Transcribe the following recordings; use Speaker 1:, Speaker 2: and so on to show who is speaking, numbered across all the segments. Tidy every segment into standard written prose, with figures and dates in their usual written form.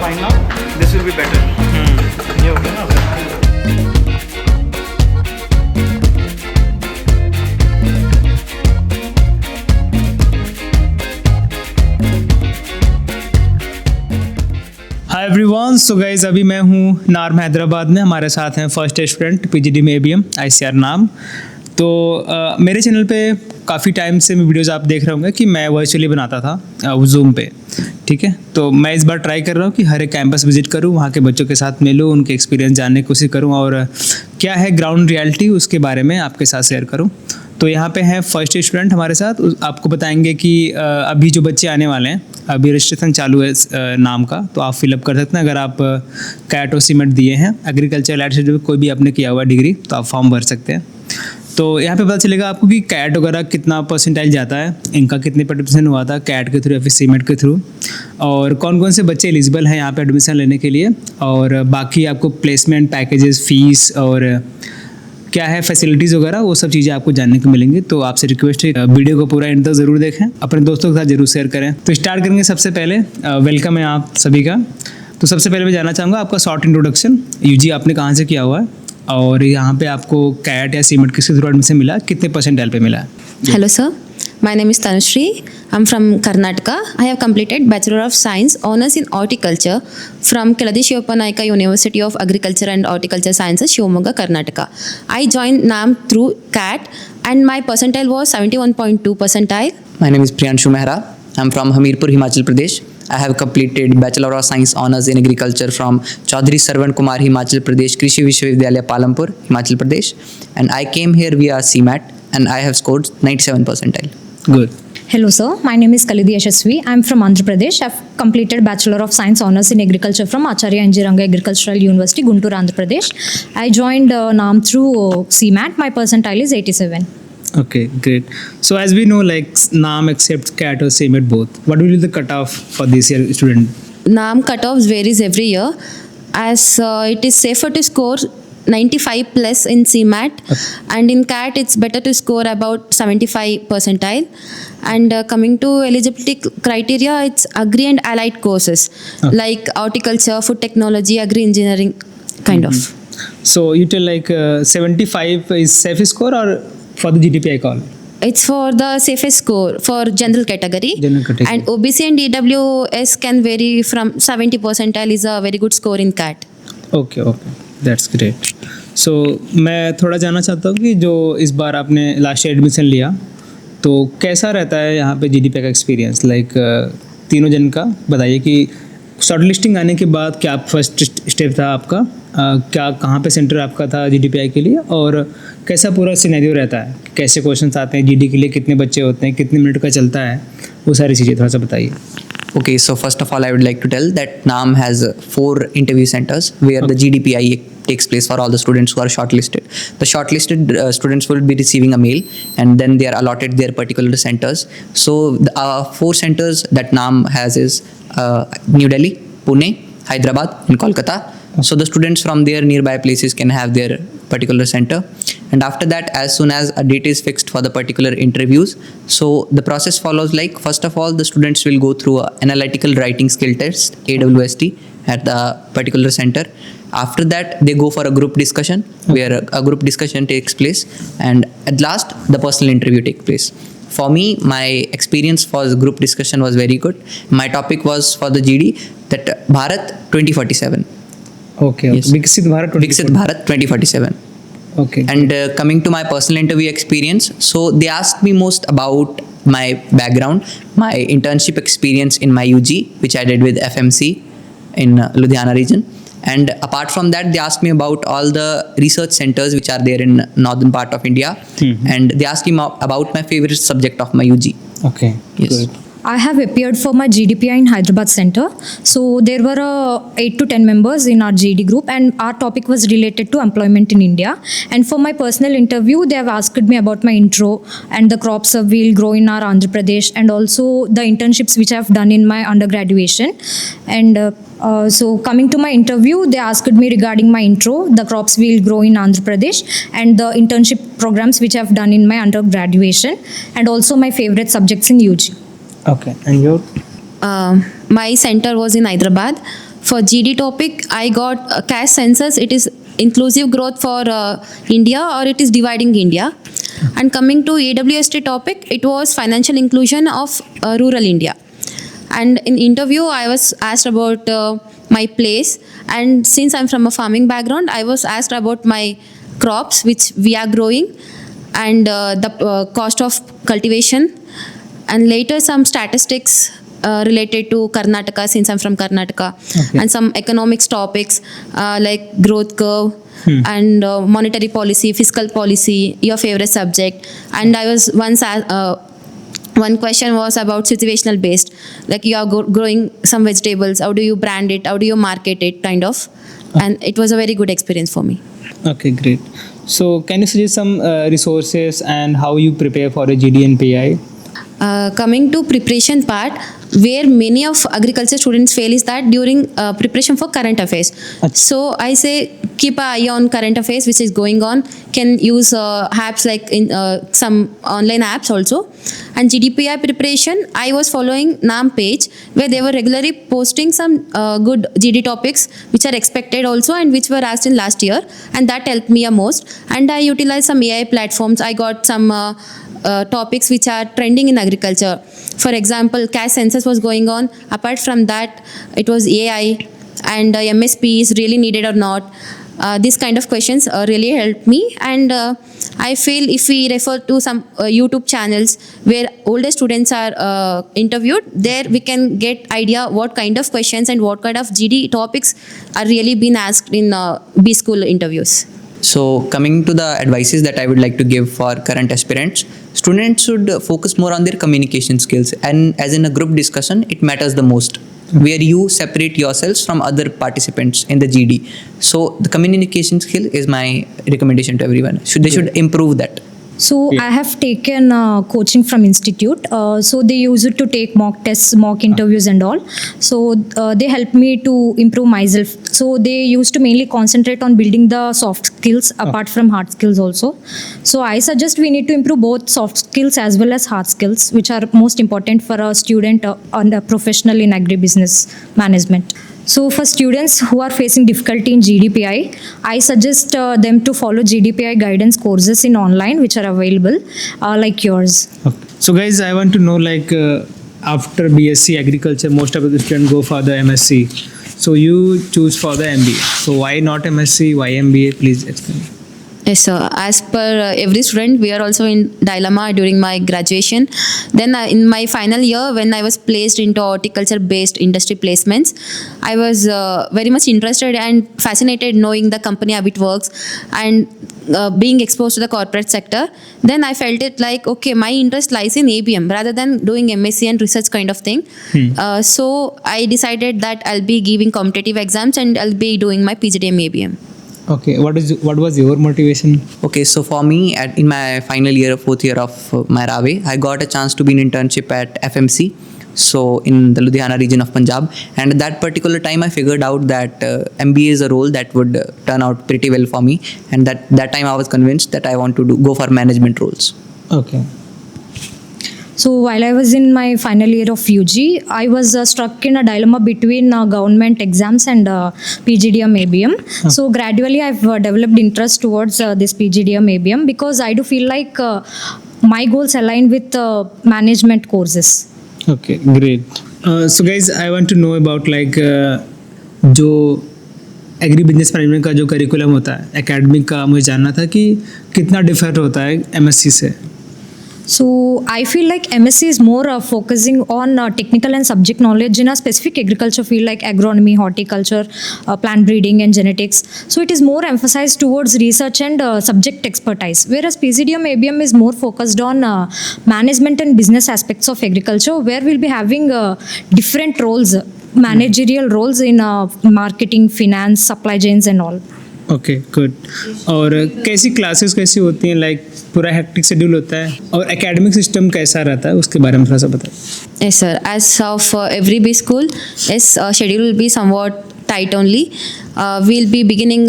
Speaker 1: Fine now. This will be better. ये हो गया ना. हाय एवरीवन, सो गाइज अभी मैं हूँ नार्म हैदराबाद में. हमारे साथ हैं फर्स्ट स्टूडेंट PGDM-ABM ICAR-NAARM. तो मेरे चैनल पे काफ़ी टाइम से मैं वीडियोज़ आप देख रहे होंगे कि मैं वर्चुअली बनाता था जूम पे. ठीक है, तो मैं इस बार ट्राई कर रहा हूँ कि हर एक कैंपस विजिट करूँ, वहाँ के बच्चों के साथ मिलूँ, उनके एक्सपीरियंस जानने की कोशिश करूँ और क्या है ग्राउंड रियलिटी उसके बारे में आपके साथ शेयर करूँ. तो यहाँ पे हैं फर्स्ट स्टूडेंट हमारे साथ. आपको बताएंगे कि अभी जो बच्चे आने वाले हैं, अभी रजिस्ट्रेशन चालू है नाम का, तो आप फिलअप कर सकते हैं. अगर आप कैट और सीमेट दिए हैं, एग्रीकल्चर एड से कोई भी आपने किया हुआ डिग्री, तो आप फॉर्म भर सकते हैं. तो यहाँ पे पता चलेगा आपको कि कैट वगैरह कितना परसेंटाइल जाता है, इनका कितने % हुआ था कैट के थ्रू या फिर सीमेट के थ्रू, और कौन कौन से बच्चे एलिजिबल हैं यहाँ पे एडमिशन लेने के लिए, और बाकी आपको प्लेसमेंट पैकेजेस, फीस और क्या है फैसिलिटीज़ वगैरह, वो सब चीज़ें आपको जानने को मिलेंगी. तो आपसे रिक्वेस्ट है वीडियो को पूरा एंड तक ज़रूर देखें, अपने दोस्तों के साथ ज़रूर शेयर करें. तो स्टार्ट करेंगे. सबसे पहले वेलकम है आप सभी का. तो सबसे पहले मैं जानना चाहूँगा आपका शॉर्ट इंट्रोडक्शन, यूजी आपने कहाँ से किया हुआ है, और यहाँ पे आपको कैट या सीमेट किसके थ्रू एडमिशन मिला, कितने % पे मिला है.
Speaker 2: Hello sir, my name is Tanushree. I'm from Karnataka. I have completed Bachelor of Science, Honours in Horticulture from Keladi Shivapanaika University of Agriculture and Horticulture Sciences, Shivamogga, Karnataka. I joined NAARM through CAT and my percentile was 71.2 percentile.
Speaker 3: My name is Priyanshu Mehra. I'm from Hamirpur, Himachal Pradesh. I have completed Bachelor of Science Honours in Agriculture from Chaudhary Sarwan Kumar Himachal Pradesh Krishi Vishwavidyalaya Palampur, Himachal Pradesh, and I came here via CMAT and I have scored 97 percentile.
Speaker 1: Good.
Speaker 4: Hello sir, my name is Kalidi Yashasvi. I am from Andhra Pradesh. I have completed Bachelor of Science Honours in Agriculture from Acharya Enjiranga Agricultural University, Guntur, Andhra Pradesh. I joined NAARM through CMAT. My percentile is 87.
Speaker 1: Okay, great. So as we know, like NAARM accepts CAT or CMAT both. What will be the cutoff for this year student?
Speaker 2: NAARM cutoffs varies every year as it is safer to score 95 plus in CMAT, and in CAT it's better to score about 75 percentile. And coming to eligibility criteria, it's agri and allied courses like horticulture, food technology, agri engineering kind of.
Speaker 1: So you tell like 75 is safe score or for the GDPI call?
Speaker 2: It's for the safest score for general category.
Speaker 1: General category.
Speaker 2: And OBC and EWS can vary from 70 percentile is a very good score in CAT.
Speaker 1: Okay, that's great. So मैं थोड़ा जानना चाहता हूँ कि जो इस बार आपने last year admission लिया, तो कैसा रहता है यहाँ पे GDPI का एक्सपीरियंस. लाइक तीनों जन का बताइए कि शॉर्ट लिस्टिंग आने के बाद क्या फर्स्ट स्टेप था आपका, क्या कहाँ पे सेंटर आपका था GDPI के लिए, और कैसा पूरा सिनेरियो रहता है, कैसे क्वेश्चंस आते हैं GD के लिए, कितने बच्चे होते हैं, कितने मिनट का चलता है, वो सारी चीज़ें थोड़ा सा बताइए.
Speaker 3: Okay, so first of all, I would like to tell that NAARM has 4 interview centers where the GDPI takes place for all the students who are shortlisted. The shortlisted students will be receiving a mail and then they are allotted their particular centers. So the 4 centers that NAARM has is New Delhi, Pune, Hyderabad and Kolkata. So the students from their nearby places can have their particular center, and after that, as soon as a date is fixed for the particular interviews, so the process follows like, first of all, the students will go through an analytical writing skill test, AWST, at the particular center. After that, they go for a group discussion where a group discussion takes place, and at last the personal interview takes place. For me, my experience for the group discussion was very good. My topic was for the GD that Bharat 2047.
Speaker 1: Okay.
Speaker 3: Yes.
Speaker 1: Viksit
Speaker 3: Bharat 2047.
Speaker 1: Okay.
Speaker 3: And coming to my personal interview experience, so they asked me most about my background, my internship experience in my UG, which I did with FMC in Ludhiana region. And apart from that, they asked me about all the research centers which are there in northern part of India. And they asked me about my favorite subject of my UG.
Speaker 1: Okay.
Speaker 3: Yes.
Speaker 1: Good.
Speaker 4: I have appeared for my GDPI in Hyderabad center. So there were 8 to 10 members in our GD group, and our topic was related to employment in India. And for my personal interview, they have asked me about my intro and the crops we'll grow in our Andhra Pradesh, and also the internships which I've done in my undergraduation. And so coming to my interview, they asked me regarding my intro, the crops we'll grow in Andhra Pradesh, and the internship programs which I've done in my undergraduation, and also my favorite subjects in UG.
Speaker 1: Okay. And your?
Speaker 2: My center was in Hyderabad. For GD topic, I got cash census. It is inclusive growth for India, or it is dividing India. And coming to AWST topic, it was financial inclusion of rural India. And in interview, I was asked about my place. And since I'm from a farming background, I was asked about my crops which we are growing, and the cost of cultivation, and later some statistics related to Karnataka, since I'm from Karnataka, and some economics topics like growth curve and monetary policy, fiscal policy, your favorite subject. And I was once one question was about situational based, like you are growing some vegetables, how do you brand it, how do you market it, kind of. And it was a very good experience for me.
Speaker 1: Okay, great. So can you suggest some resources and how you prepare for a GD and PI?
Speaker 2: Coming to preparation part, where many of agriculture students fail is that during preparation for current affairs. So I say keep an eye on current affairs which is going on. Can use apps like in some online apps also. And GDPI preparation, I was following NAARM page where they were regularly posting some good GD topics which are expected also and which were asked in last year, and that helped me a most. And I utilized some AI platforms. I got some topics which are trending in agriculture. For example, cash census was going on. Apart from that, it was AI and MSP is really needed or not. These kind of questions really helped me. And I feel if we refer to some YouTube channels where older students are interviewed, there we can get idea what kind of questions and what kind of GD topics are really being asked in B school interviews.
Speaker 3: So coming to the advices that I would like to give for current aspirants, students should focus more on their communication skills, and as in a group discussion, it matters the most, where you separate yourselves from other participants in the GD. So the communication skill is my recommendation to everyone. They should improve that.
Speaker 4: So I have taken coaching from institute. So they use it to take mock tests, mock interviews and all. So they helped me to improve myself. So they used to mainly concentrate on building the soft skills apart from hard skills also. So I suggest we need to improve both soft skills as well as hard skills, which are most important for a student and a professional in agribusiness management. So for students who are facing difficulty in GDPI, I suggest them to follow GDPI guidance courses in online which are available like yours.
Speaker 1: Okay. So guys, I want to know like after BSc agriculture, most of the students go for the MSc. So you choose for the MBA. So why not MSc? Why MBA? Please explain.
Speaker 2: Yes, sir. As per every student, we are also in dilemma during my graduation. Then in my final year, when I was placed into horticulture-based industry placements, I was very much interested and fascinated knowing the company, how it works, and being exposed to the corporate sector. Then I felt it like, okay, my interest lies in ABM rather than doing MSc and research kind of thing. So I decided that I'll be giving competitive exams and I'll be doing my PGDM-ABM.
Speaker 1: Okay, what was your motivation?
Speaker 3: Okay, so for me, in my final year, fourth year of my RAWE, I got a chance to be in internship at FMC, so in the Ludhiana region of Punjab. And at that particular time, I figured out that MBA is a role that would turn out pretty well for me. And that time I was convinced that I want to go for management roles.
Speaker 1: Okay.
Speaker 4: So while I was in my final year of UG, I was struck in a dilemma between government exams and PGDM-ABM. So gradually I've developed interest towards this PGDM-ABM because I do feel like my goals align with management courses.
Speaker 1: Okay, great. So guys, I want to know about like जो agri business management का जो curriculum होता है academic का, मुझे जानना था कि कितना डिफर होता है एमएससी से.
Speaker 4: So I feel like MSc is more focusing on technical and subject knowledge in a specific agriculture field like agronomy, horticulture, plant breeding and genetics. So it is more emphasized towards research and subject expertise. Whereas PGDM-ABM is more focused on management and business aspects of agriculture, where we'll be having different roles, managerial roles in marketing, finance, supply chains and all.
Speaker 1: Okay good. और कैसी classes कैसी होती हैं, like पूरा hectic schedule होता है, और academic system कैसा रहता है उसके बारे में थोड़ा सा बताएं.
Speaker 2: Yes, sir. As of every B school, yes, schedule will be somewhat tight only. We'll be beginning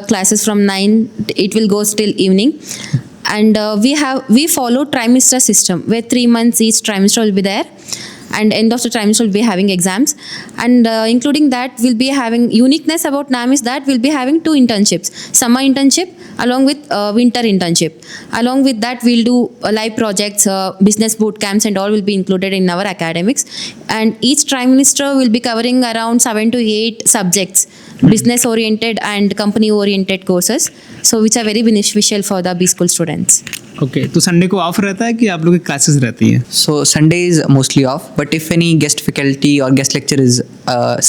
Speaker 2: classes from 9. It will go till evening. And we follow trimester system where 3 months each trimester will be there. and end of the trimester we'll be having exams. And including that, we'll be having uniqueness about NAARM is that we'll be having 2 internships, summer internship along with winter internship. Along with that, we'll do live projects, business boot camps and all will be included in our academics. And each trimester will be covering around 7 to 8 subjects, business oriented and company oriented courses, so which are very beneficial for the B school students.
Speaker 1: Okay तो Sunday को of रहता है कि आप लोग की classes रहती हैं?
Speaker 3: So Sunday is mostly off, but if any guest faculty or guest lecture is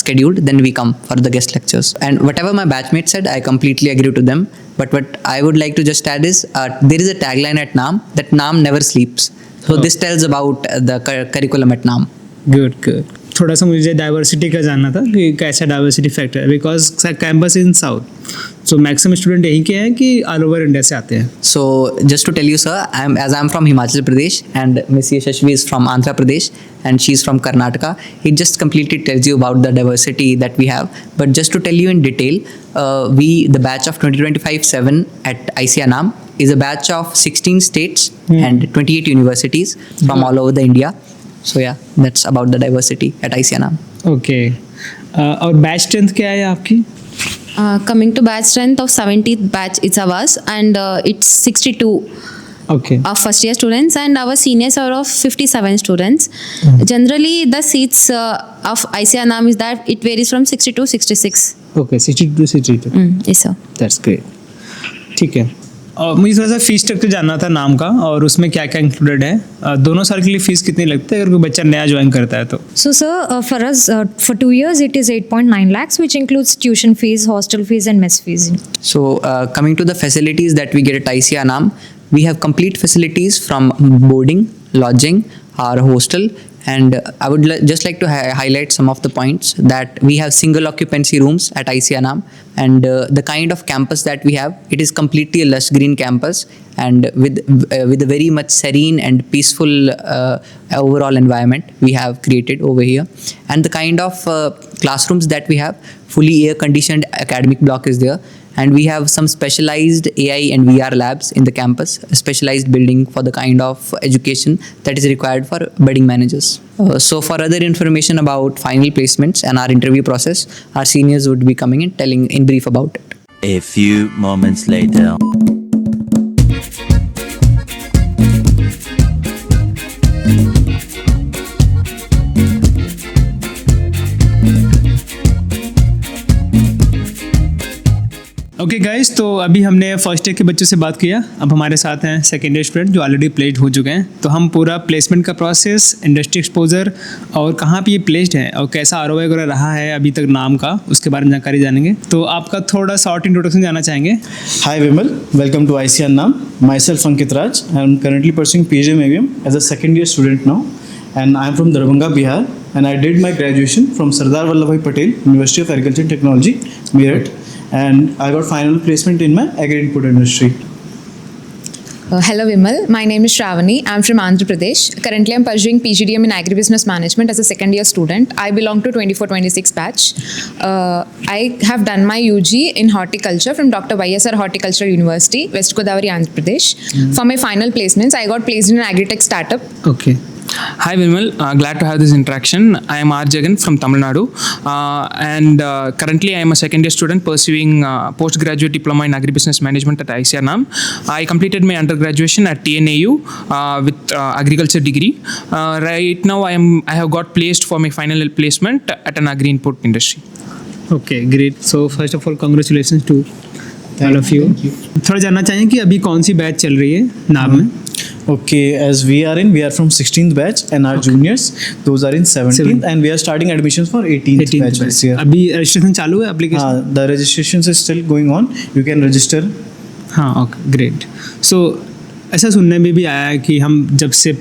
Speaker 3: scheduled, then we come for the guest lectures. And whatever my batchmates said, I completely agree to them. But what I would like to just add is there is a tagline at NAARM that NAARM never sleeps. So this tells about the curriculum at NAARM.
Speaker 1: Good good. थोड़ा सा मुझे diversity का जानना था कि कैसा diversity factor है, because campus in south, so maximum student यहीं के हैं कि ऑल ओवर इंडिया से आते हैं?
Speaker 3: So just to tell you, sir, I'm from Himachal Pradesh and Miss Yashashvi is from Andhra Pradesh and she's from Karnataka. It just completely tells you about the diversity that we have. But just to tell you in detail, the batch of 2025-7 at ICAR-NAARM is a batch of 16 states and 28 universities from all over the India. So yeah, that's about the diversity at ICAR-NAARM.
Speaker 1: Okay. और batch strength क्या है आपकी?
Speaker 2: Coming to batch strength of 70th batch, it's ours, and it's 62
Speaker 1: okay.
Speaker 2: of first year students, and our seniors are of 57 students. Generally, the seats of ICAR-NAARM is that it varies from 60 to 66.
Speaker 1: Okay 62.
Speaker 2: Yes, sir.
Speaker 1: That's great. ठीक है. और मुझे थोड़ा सा fees structure जानना था नाम का, और उसमें क्या क्या इंक्लूडेड है. दोनों साल के लिए फीस कितनी लगती है अगर कोई बच्चा नया ज्वाइन करता है तो?
Speaker 4: So, sir, for us, for 2 years, it is 8.9 lakhs, which includes tuition fees, hostel fees, and mess fees.
Speaker 3: So coming to the facilities that we get at ICAR-NAARM, we have complete facilities from boarding, lodging, our hostel, and I would just like to highlight some of the points that we have single occupancy rooms at ICAR-NAARM, and the kind of campus that we have, it is completely a lush green campus and with a very much serene and peaceful overall environment we have created over here. And the kind of classrooms that we have, fully air conditioned academic block is there. And we have some specialized AI and VR labs in the campus, a specialized building for the kind of education that is required for budding managers. So for other information about final placements and our interview process, our seniors would be coming and telling in brief about it.
Speaker 5: A few moments later.
Speaker 1: Okay guys, तो अभी हमने first year के बच्चों से बात किया. अब हमारे साथ हैं सेकेंड ईयर स्टूडेंट जो ऑलरेडी प्लेस्ड हो चुके हैं. तो हम पूरा प्लेसमेंट का प्रोसेस, इंडस्ट्री एक्सपोजर और कहाँ पे ये प्लेस्ड है और कैसा ROI वगैरह रहा है अभी तक नाम का, उसके बारे में जानकारी जानेंगे. तो आपका थोड़ा शॉर्ट इंट्रोडक्शन जानना चाहेंगे.
Speaker 6: Hi Vimal, welcome to ICAR-NAARM. Myself Ankit Raj. I am currently pursuing PGDM-ABM as a second year student now, and I am from Darbhanga, Bihar, and I did my graduation from Sardar Vallabhbhai Patel University of Agriculture and Technology, Meerut, and I got final placement in my agri input industry.
Speaker 7: Hello Vimal, my name is Shravani. I'm from Andhra Pradesh. Currently I'm pursuing PGDM in Agribusiness Management as a second year student. I belong to 24-26 batch. I have done my UG in horticulture from Dr. YSR Horticultural University, West Godavari, Andhra Pradesh. For my final placements, I got placed in an agri-tech startup.
Speaker 1: Okay.
Speaker 8: Hi Vimal, glad to have this interaction. I am R. Jagan from Tamil Nadu, and currently I am a second year student pursuing postgraduate diploma in Agribusiness Management at ICAR-NAARM. I completed my undergraduation at TNAU with agriculture degree. Right now I have got placed for my final placement at an agri input industry.
Speaker 1: Okay great. So first of all congratulation to all of you. थोड़ा जानना चाहिए कि अभी कौन सी batch चल रही है नाम में?
Speaker 6: Okay, as we are from 16th batch, and our juniors, those are in 17th, and we are starting admissions for 18th batch this year.
Speaker 1: अभी रजिस्ट्रेशन चालू है application?
Speaker 6: The registrations is still going on. You can register.
Speaker 1: हाँ okay great. सो ऐसा सुनने में भी आया है कि हम जब से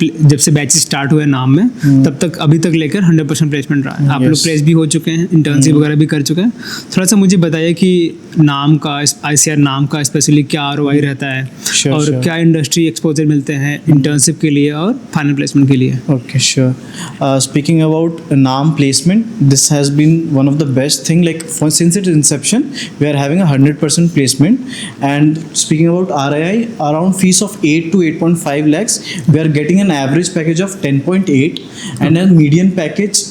Speaker 1: बैचेस स्टार्ट हुए नाम में तब तक अभी तक लेकर 100% प्लेसमेंट रहा है. आप लोग प्लेस भी हो चुके हैं, इंटर्नशिप वगैरह भी कर चुके हैं. थोड़ा सा मुझे बताइए कि नाम का, ICAR-NAARM का स्पेशली क्या ROI रहता है और क्या इंडस्ट्री एक्सपोजर मिलते हैं इंटर्नशिप के लिए और फाइनल प्लेसमेंट के लिए?
Speaker 6: Okay, sure. Speaking about NAARM placement, this has been one of the best thing. Like since its inception, we are having 100% placement. And speaking about ROI, around fees of 8 8 to 8.5 lakhs, we are getting an average package of 10.8, and a median package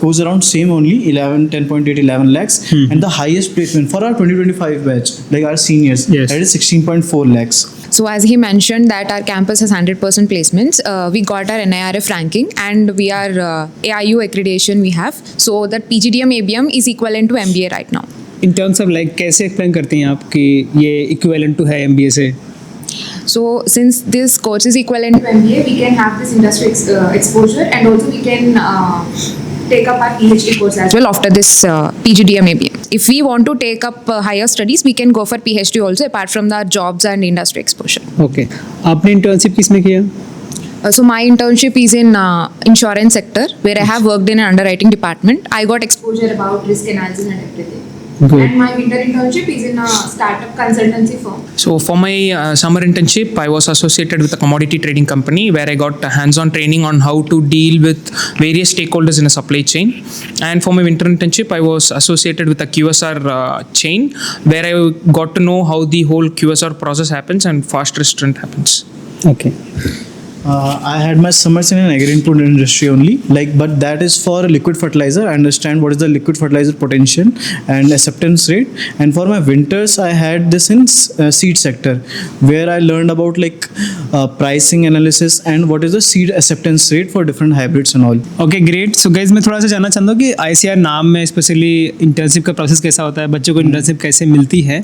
Speaker 6: goes around same only 10.8, 11 lakhs, and the highest placement for our 2025 batch, like our seniors,
Speaker 1: Yes.
Speaker 6: that is 16.4 lakhs.
Speaker 7: So as he mentioned that our campus has 100% placements, we got our NIRF ranking and we are AIU accreditation we have. So that PGDM-ABM is equivalent to MBA right now.
Speaker 1: In terms of like कैसे explain करती हैं आप कि ये equivalent to है MBA से?
Speaker 7: So since this course is equivalent to MBA, we can have this industry exposure and also we can take up our PhD course as well after this PGDM-ABM. If we want to take up higher studies, we can go for PhD also apart from the jobs and industry exposure.
Speaker 1: Okay, आपने internship किस में किया?
Speaker 7: So my internship is in insurance sector where I have worked in an underwriting department. I got exposure about risk analysis and everything.
Speaker 1: Good.
Speaker 7: And my winter internship is in a startup consultancy firm.
Speaker 8: So for my summer internship, I was associated with a commodity trading company where I got hands-on training on how to deal with various stakeholders in a supply chain. And for my winter internship, I was associated with a QSR chain where I got to know how the whole QSR process happens and fast restaurant happens.
Speaker 1: Okay,
Speaker 6: I had my summers in an agri-input industry only, but that is for liquid fertilizer. I understand what is the liquid fertilizer potential and acceptance rate. And for my winters, I had this in seed sector, where I learned about pricing analysis and what is the seed acceptance rate for different hybrids and all.
Speaker 1: Okay great. So guys मैं थोड़ा सा जानना चाहता हूँ कि ICAR-NAARM में specially internship का process कैसा होता है, बच्चों को इंटर्नशिप कैसे मिलती है,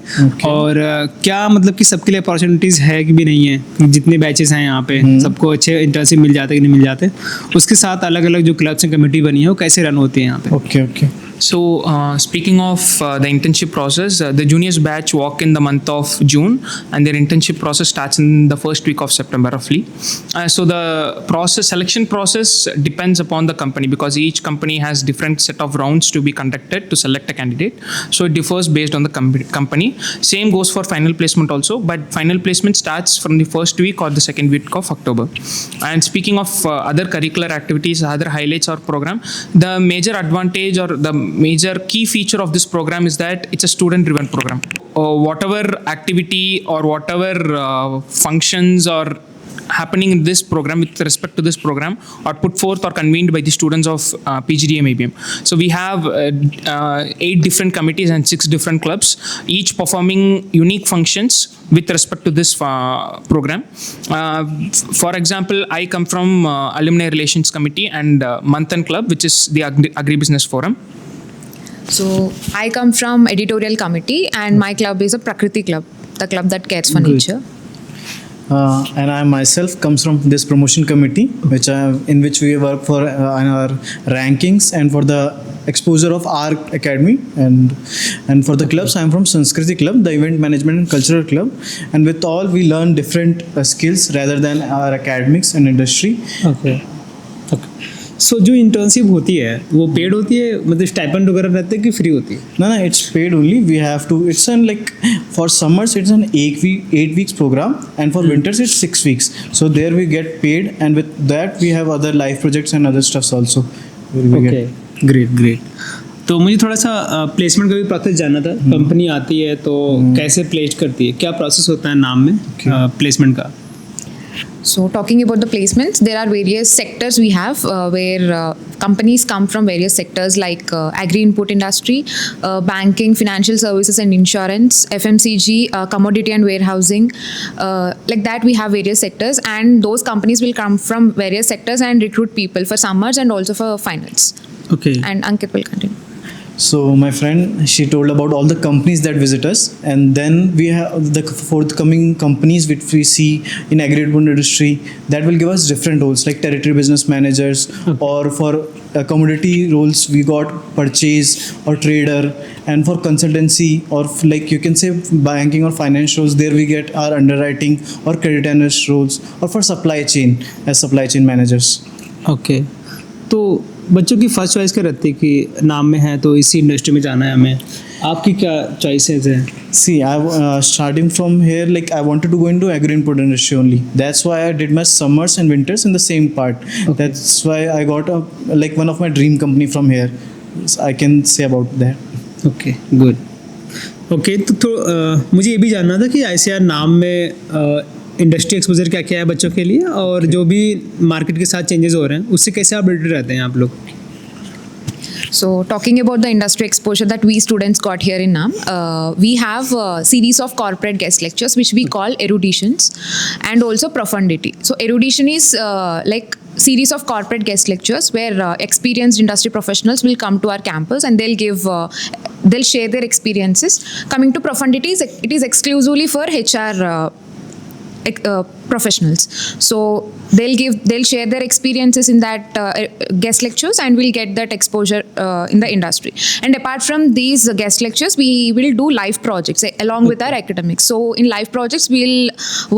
Speaker 1: और क्या मतलब कि सबके लिए अपॉर्चुनिटीज़ है कि भी नहीं है, कि जितने बैचेस हैं यहाँ पे सबको अच्छे इंटर्नशिप मिल जाते कि नहीं मिल जाते, उसके साथ अलग अलग जो क्लब्स एंड कमेटी बनी है वो कैसे रन होती है यहाँ पे?
Speaker 6: Okay.
Speaker 8: So speaking of the internship process, the juniors batch walk in the month of June and their internship process starts in the first week of September roughly. So the selection process depends upon the company because each company has different set of rounds to be conducted to select a candidate. So it differs based on the company. Same goes for final placement also, but final placement starts from the first week or the second week of October. And speaking of other curricular activities, other highlights or program, the major advantage or the major key feature of this program is that it's a student driven program. Whatever activity or whatever functions or happening in this program with respect to this program are put forth or convened by the students of PGDM-ABM. So we have 8 different committees and 6 different clubs, each performing unique functions with respect to this program. For example, I come from Alumni Relations Committee and Manthan Club, which is the Agribusiness Forum.
Speaker 7: So I come from editorial committee and my club is a Prakriti club, the club that cares for
Speaker 1: Good.
Speaker 7: nature.
Speaker 6: And I myself comes from this promotion committee, in which we work for our rankings and for the exposure of our academy, and for the clubs I am from Sanskriti club, the event management and cultural club, and with all we learn different skills rather than our academics and industry.
Speaker 1: Okay. So जो internship होती है वो paid होती है, मतलब stipend वगैरह रहते हैं कि फ्री होती है?
Speaker 6: No, it's paid only. We have to. It's for summers it's an 8 weeks program, and for winters it's 6 weeks. So there we get paid, and with that we have other life projects and other stuffs also.
Speaker 1: Okay, great. तो मुझे थोड़ा सा placement का भी process जानना था. Company आती है तो कैसे प्लेस करती है, क्या प्रोसेस होता है नाम में प्लेसमेंट का?
Speaker 7: So talking about the placements, there are various sectors we have where companies come from various sectors like agri-input industry, banking, financial services and insurance, FMCG, commodity and warehousing. Like that we have various sectors, and those companies will come from various sectors and recruit people for summers and also for finals.
Speaker 1: Okay.
Speaker 7: And Ankit will continue.
Speaker 6: So my friend, she told about all the companies that visit us, and then we have the forthcoming companies which we see in agri-input industry that will give us different roles like territory business managers, or for commodity roles we got purchase or trader, and for consultancy or you can say banking or finance roles, there we get our underwriting or credit analyst roles, or for supply chain as supply chain managers.
Speaker 1: Okay. तो बच्चों की first choice क्या रहती है कि नाम में है तो इसी इंडस्ट्री में जाना है हमें? आपकी क्या चॉइसेस हैं?
Speaker 6: See, starting from here, I wanted to go into agri-input industry only. That's why I did my summers and winters in the same part.
Speaker 1: Okay.
Speaker 6: That's why I got one of my dream company from here. I can say about that.
Speaker 1: Okay, good. Okay, तो मुझे ये भी जानना था कि ICAR-NAARM में industry exposure क्या क्या है बच्चों के लिए, और जो भी मार्केट के साथ चेंजेस हो रहे हैं उससे कैसे अपडेटेड रहते हैं आप लोग?
Speaker 7: So, talking about the industry exposure that we students got here in NAARM, we have a series of corporate guest lectures which we call eruditions, and also profundity. So, erudition is like series of corporate guest lectures where experienced industry professionals will come to our campus and they'll share their experiences. Coming to profundity, it is exclusively for HR professionals. So they'll share their experiences in that guest lectures, and we'll get that exposure in the industry. And apart from these guest lectures, we will do live projects along with our academics. So in live projects, we'll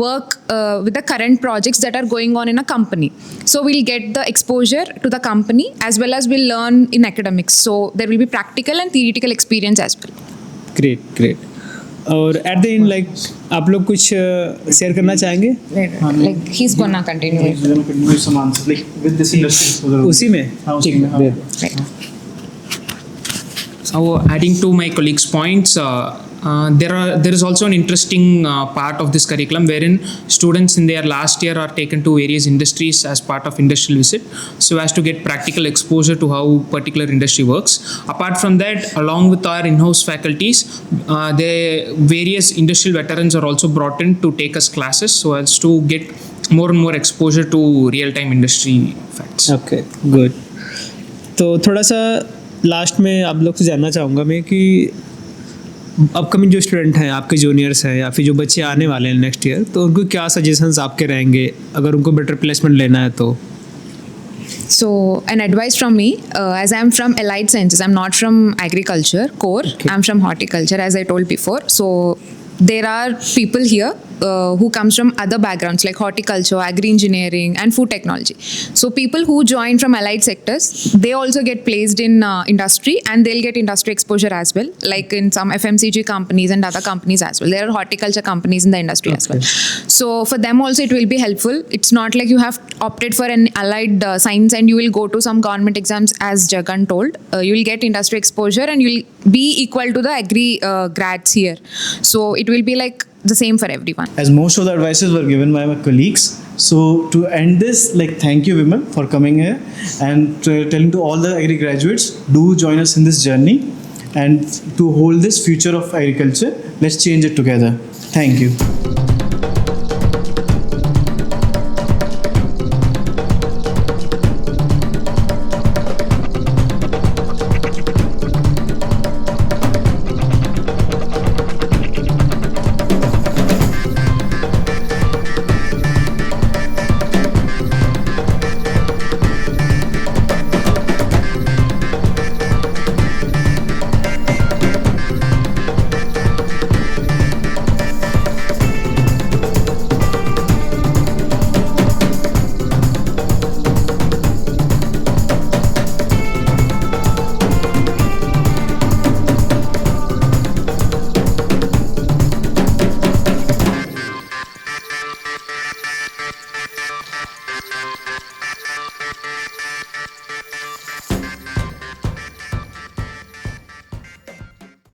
Speaker 7: work with the current projects that are going on in a company. So we'll get the exposure to the company as well as we'll learn in academics. So there will be practical and theoretical experience as well.
Speaker 1: Great. और at the end like आप लोग कुछ share करना चाहेंगे
Speaker 7: Like he's gonna continue.
Speaker 6: Continue some answers like with this industry exposure.
Speaker 1: उसी में?
Speaker 6: हाँ, उसी
Speaker 1: ठीक
Speaker 6: में,
Speaker 1: है,
Speaker 6: हाँ.
Speaker 1: दे दो.
Speaker 7: Right.
Speaker 8: So adding to my colleagues' points, there is also an interesting part of this curriculum wherein students in their last year are taken to various industries as part of industrial visit, so as to get practical exposure to how particular industry works. Apart from that, along with our in-house faculties, the various industrial veterans are also brought in to take us classes, so as to get more and more exposure to real-time industry facts.
Speaker 1: Okay, good. तो थोड़ा सा last में आप लोग से जानना चाहूँगा मैं कि अपकमिंग जो स्टूडेंट हैं, आपके जूनियर्स हैं या फिर जो बच्चे आने वाले हैं नेक्स्ट ईयर, तो उनको क्या सजेशंस आपके रहेंगे अगर उनको बेटर प्लेसमेंट लेना है तो?
Speaker 7: So, an advice from me, as I'm from allied sciences, I'm not from agriculture core, I'm from horticulture, as I told before. So, there are people here who comes from other backgrounds like horticulture, agri-engineering and food technology. So people who join from allied sectors, they also get placed in industry, and they'll get industry exposure as well, like in some FMCG companies and other companies as well. There are horticulture companies in the industry as well. So for them also it will be helpful. It's not like you have opted for an allied science and you will go to some government exams as Jagan told. You will get industry exposure and you will be equal to the agri grads here. So it will be like the same for everyone.
Speaker 6: As most of the advices were given by my colleagues, so to end this, like, thank you Vimal for coming here and telling to all the agri graduates, do join us in this journey, and to hold this future of agriculture, let's change it together. Thank you.